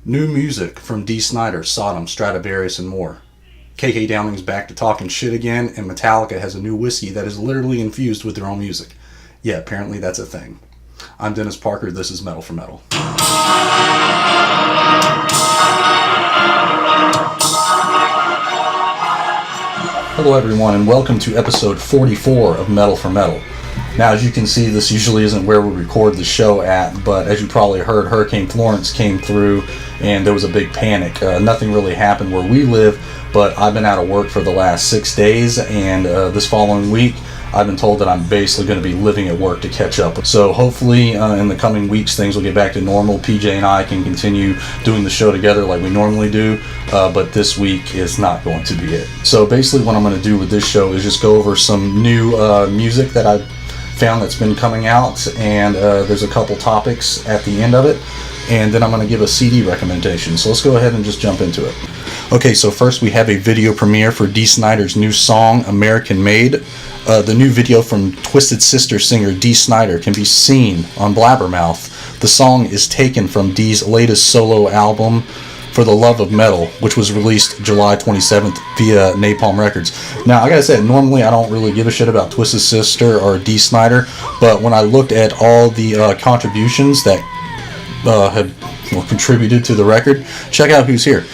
New music from D. Snyder, Sodom, Stradivarius, and more. KK Downing's back to talking shit again, and Metallica has a new whiskey that is literally infused with their own music. Yeah, apparently that's a thing. I'm Dennis Parker, this is Metal4Metal. Hello everyone, and welcome to episode 44 of Metal4Metal. Now, as you can see, this usually isn't where we record the show at, but as you probably heard, Hurricane Florence came through and there was a big panic. Nothing really happened where we live, but I've been out of work for the last 6 days, and this following week, I've been told that I'm basically going to be living at work to catch up. So hopefully in the coming weeks, things will get back to normal. PJ and I can continue doing the show together like we normally do, but this week is not going to be it. So basically what I'm going to do with this show is just go over some new music that I've found that's been coming out, and there's a couple topics at the end of it, and then I'm going to give a CD recommendation. So let's go ahead and just jump into it. Okay, so first we have a video premiere for Dee Snider's new song, American Made. The new video from Twisted Sister singer Dee Snider can be seen on Blabbermouth. The song is taken from Dee's latest solo album, For the Love of Metal, which was released July 27th via Napalm Records. Now, I gotta say, normally I don't really give a shit about Twisted Sister or Dee Snider, but when I looked at all the contributions that have contributed to the record, check out who's here.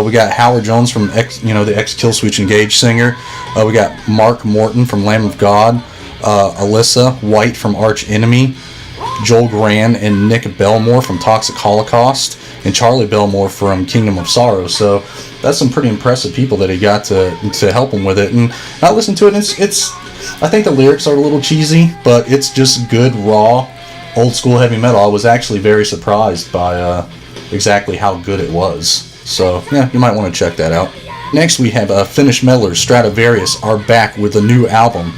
We got Howard Jones from the ex-Killswitch Engage singer. We got Mark Morton from Lamb of God, Alyssa White from Arch Enemy, Joel Grand and Nick Belmore from Toxic Holocaust, and Charlie Belmore from Kingdom of Sorrow. So that's some pretty impressive people that he got to help him with it. And I listened to it, and it's I think the lyrics are a little cheesy, but it's just good, raw, old school heavy metal. I was actually very surprised by exactly how good it was. So yeah, you might want to check that out. Next we have Finnish metalers Stradivarius are back with a new album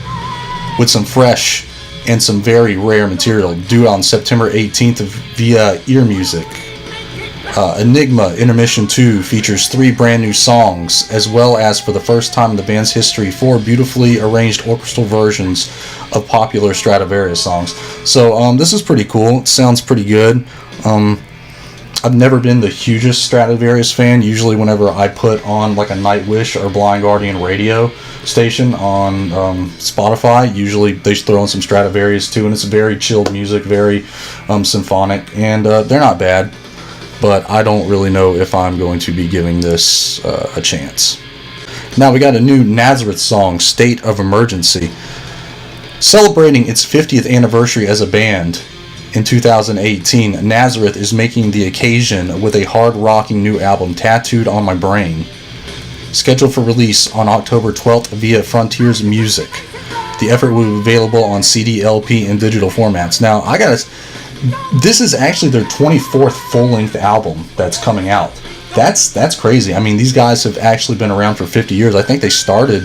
with some fresh and some very rare material, due on September 18th via Ear Music. Enigma Intermission 2 features 3 brand new songs, as well as, for the first time in the band's history, 4 beautifully arranged orchestral versions of popular Stradivarius songs. So this is pretty cool. It sounds pretty good. I've never been the hugest Stradivarius fan. Usually whenever I put on like a Nightwish or Blind Guardian radio station on Spotify, usually they throw in some Stradivarius too, and it's very chilled music, very symphonic, and they're not bad. But I don't really know if I'm going to be giving this a chance. Now we got a new Nazareth song, State of Emergency. Celebrating its 50th anniversary as a band in 2018, Nazareth is making the occasion with a hard-rocking new album, Tattooed on My Brain, scheduled for release on October 12th via Frontiers Music. The effort will be available on CD, LP, and digital formats. Now, this is actually their 24th full-length album that's coming out. That's crazy. I mean, these guys have actually been around for 50 years. I think they started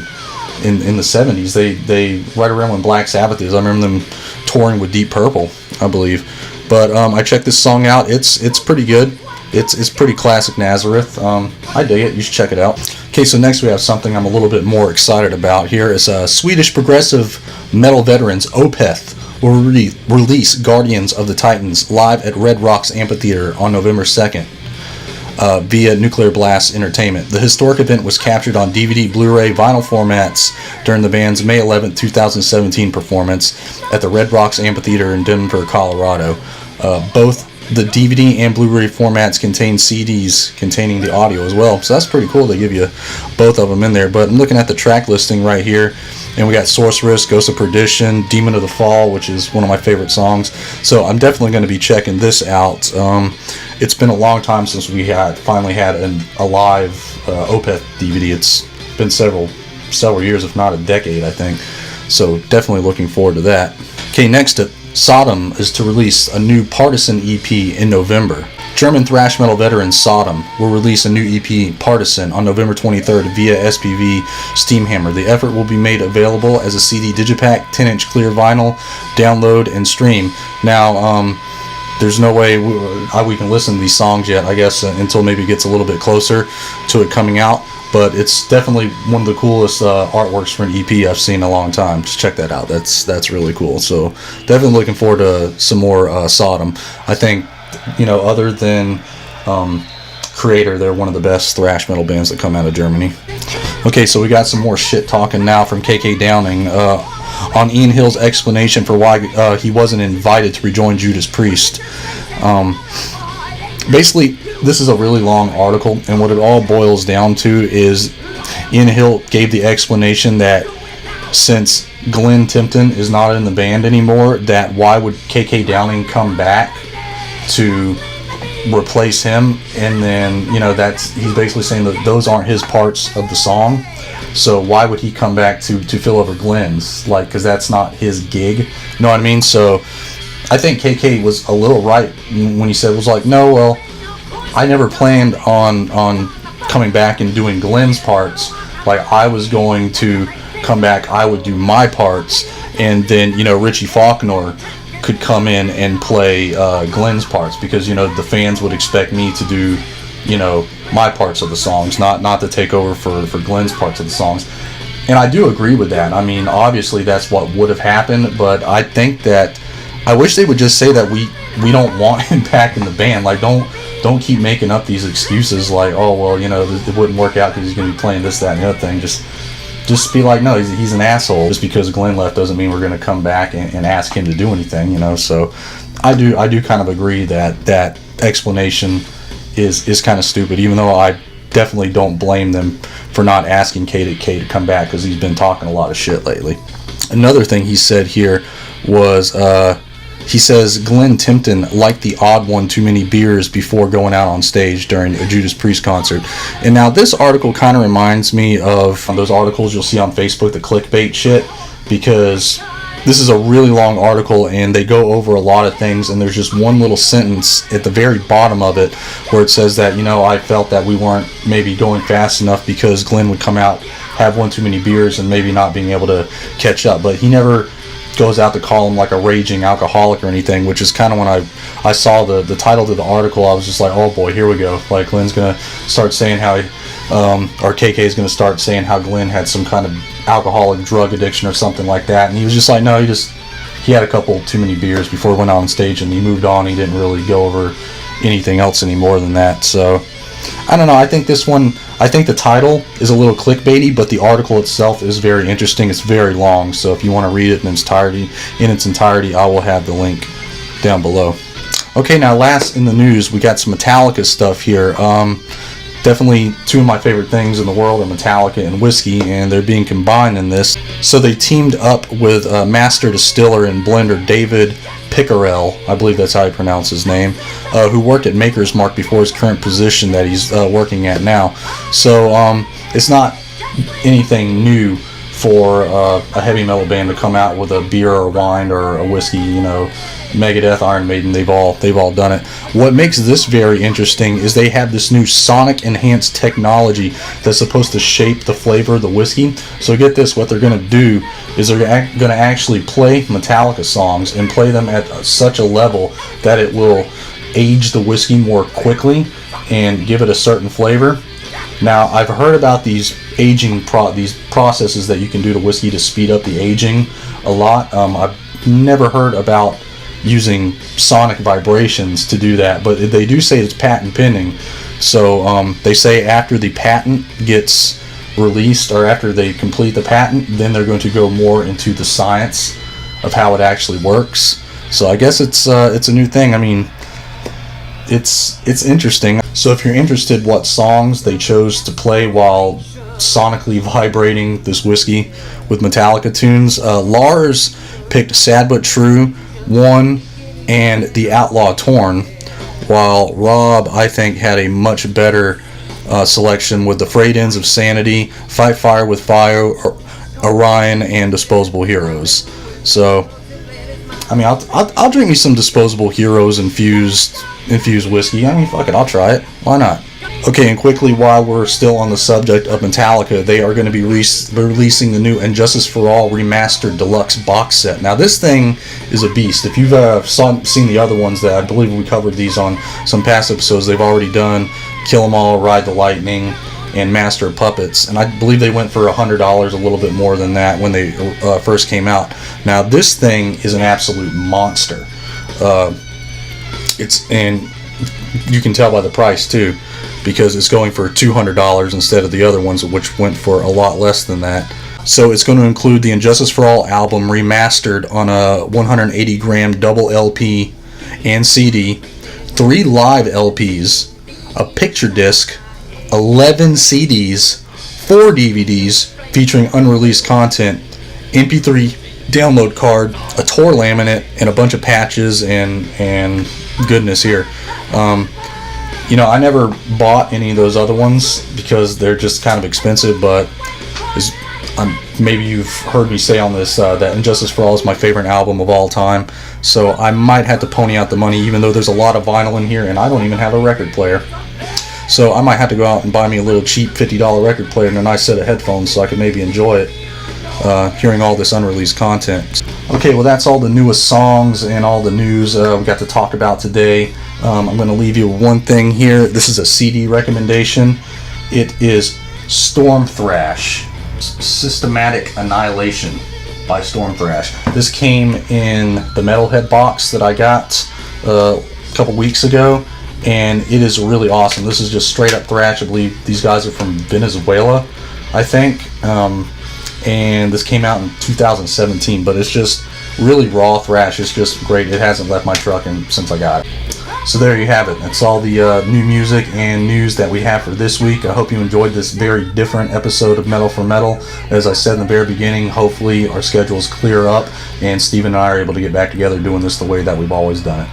in the 70s. They right around when Black Sabbath is. I remember them touring with Deep Purple, I believe. But I checked this song out. It's pretty good. It's pretty classic Nazareth. I dig it. You should check it out. Okay, so next we have something I'm a little bit more excited about. Here is Swedish progressive metal veterans Opeth will release Guardians of the Titans live at Red Rocks Amphitheater on November 2nd via Nuclear Blast Entertainment. The historic event was captured on DVD, Blu-ray, vinyl formats during the band's May 11, 2017 performance at the Red Rocks Amphitheater in Denver, Colorado. Both the DVD and Blu-ray formats contain CDs containing the audio as well, so that's pretty cool. They give you both of them in there. But I'm looking at the track listing right here, and we got Sorceress, Ghost of Perdition, Demon of the Fall, which is one of my favorite songs. So I'm definitely going to be checking this out. It's been a long time since we finally had a live Opeth DVD. It's been several years, if not a decade, I think. So definitely looking forward to that. Okay, next up, Sodom is to release a new Partisan EP in November. German thrash metal veterans Sodom will release a new EP, Partisan, on November 23rd via SPV Steamhammer. The effort will be made available as a CD digipack, 10-inch clear vinyl, download, and stream. Now, there's no way we can listen to these songs yet, I guess, until maybe it gets a little bit closer to it coming out. But it's definitely one of the coolest artworks for an EP I've seen in a long time. Just check that out. That's really cool. So definitely looking forward to some more Sodom. I think, other than Creator. They're one of the best thrash metal bands that come out of Germany. Okay, so we got some more shit talking now from KK Downing on Ian Hill's explanation for why he wasn't invited to rejoin Judas Priest. Basically, this is a really long article, and what it all boils down to is Ian Hill gave the explanation that since Glenn Tipton is not in the band anymore, that why would KK Downing come back to replace him? And then, you know, he's basically saying that those aren't his parts of the song, so why would he come back to fill over Glenn's, like, because that's not his gig, you know what I mean? So I think KK was a little right when he said, was like, no, well, I never planned on coming back and doing Glenn's parts. Like, I was going to come back, I would do my parts, and then, you know, Richie Faulkner could come in and play Glenn's parts, because, you know, the fans would expect me to do, you know, my parts of the songs, not to take over for Glenn's parts of the songs. And I do agree with that. I mean, obviously that's what would have happened, but I think that I wish they would just say that we don't want him back in the band. Like, don't keep making up these excuses like, oh, well, you know, it wouldn't work out because he's going to be playing this, that, and the other thing. Just be like, no, he's an asshole. Just because Glenn left doesn't mean we're going to come back and ask him to do anything, you know. So I do kind of agree that explanation is kind of stupid, even though I definitely don't blame them for not asking KK to come back, because he's been talking a lot of shit lately. Another thing he said here was, he says Glenn Tipton liked the odd one too many beers before going out on stage during a Judas Priest concert. And now this article kind of reminds me of those articles you'll see on Facebook, the clickbait shit, because this is a really long article and they go over a lot of things, and there's just one little sentence at the very bottom of it where it says that, you know, I felt that we weren't maybe going fast enough because Glenn would come out, have one too many beers, and maybe not being able to catch up. But he never goes out to call him like a raging alcoholic or anything, which is kind of when I saw the title to the article, I was just like, oh boy, here we go. Like, Glenn's gonna start saying how or KK is gonna start saying how Glenn had some kind of alcoholic drug addiction or something like that, and he was just like, no, he had a couple too many beers before he went on stage, and he moved on. He didn't really go over anything else any more than that. So I don't know. I think the title is a little clickbaity, but the article itself is very interesting. It's very long, so if you want to read it in its entirety, I will have the link down below. Okay, now last in the news, we got some Metallica stuff here. Definitely two of my favorite things in the world are Metallica and whiskey, and they're being combined in this. So they teamed up with master distiller and blender David Pickerel, I believe that's how you pronounce his name, who worked at Maker's Mark before his current position that he's working at now. So it's not anything new for a heavy metal band to come out with a beer or wine or a whiskey. You know, Megadeth, Iron Maiden, they've all done it. What makes this very interesting is they have this new sonic enhanced technology that's supposed to shape the flavor of the whiskey. So get this, what they're going to do is they're going to actually play Metallica songs and play them at such a level that it will age the whiskey more quickly and give it a certain flavor. Now, I've heard about these aging these processes that you can do to whiskey to speed up the aging a lot. I've never heard about using sonic vibrations to do that, but they do say it's patent pending. So they say after the patent gets released, or after they complete the patent, then they're going to go more into the science of how it actually works. So I guess it's a new thing. I mean, it's interesting. So if you're interested what songs they chose to play while sonically vibrating this whiskey with Metallica tunes, Lars picked Sad But True, One, and The Outlaw Torn, while Rob, I think, had a much better selection with The Frayed Ends of Sanity, Fight Fire with Fire, Orion, and Disposable Heroes. So, I mean, I'll drink me some Disposable Heroes infused whiskey. I mean, fuck it, I'll try it. Why not? Okay, and quickly, while we're still on the subject of Metallica, they are going to be releasing the new And Justice for All Remastered Deluxe box set. Now, this thing is a beast. If you've seen the other ones that I believe we covered these on some past episodes, they've already done Kill 'Em All, Ride the Lightning, and Master of Puppets. And I believe they went for $100, a little bit more than that when they first came out. Now, this thing is an absolute monster. you can tell by the price too, because it's going for $200 instead of the other ones, which went for a lot less than that. So it's going to include the Injustice for All album remastered on a 180 gram double LP and CD, 3 live LPs, a picture disc, 11 CDs, 4 DVDs featuring unreleased content, MP3 download card, a Tor laminate, and a bunch of patches and goodness here. I never bought any of those other ones because they're just kind of expensive, but maybe you've heard me say on this that Injustice for All is my favorite album of all time, so I might have to pony out the money, even though there's a lot of vinyl in here and I don't even have a record player. So I might have to go out and buy me a little cheap $50 record player and a nice set of headphones so I can maybe enjoy it, hearing all this unreleased content. Okay, well, that's all the newest songs and all the news we got to talk about today. I'm going to leave you with one thing here. This is a CD recommendation. It is Storm Thrash, Systematic Annihilation by Storm Thrash. This came in the Metalhead box that I got a couple weeks ago, and it is really awesome. This is just straight up thrash. I believe these guys are from Venezuela, I think, and this came out in 2017, but it's just really raw thrash. It's just great. It hasn't left my truck since I got it. So there you have it. That's all the new music and news that we have for this week. I hope you enjoyed this very different episode of Metal for Metal. As I said in the very beginning, hopefully our schedules clear up and Steve and I are able to get back together doing this the way that we've always done it.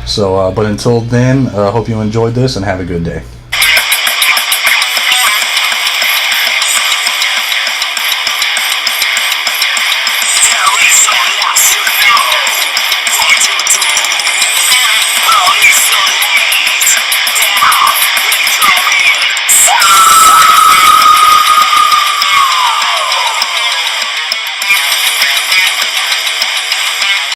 So, but until then, hope you enjoyed this and have a good day. Come in,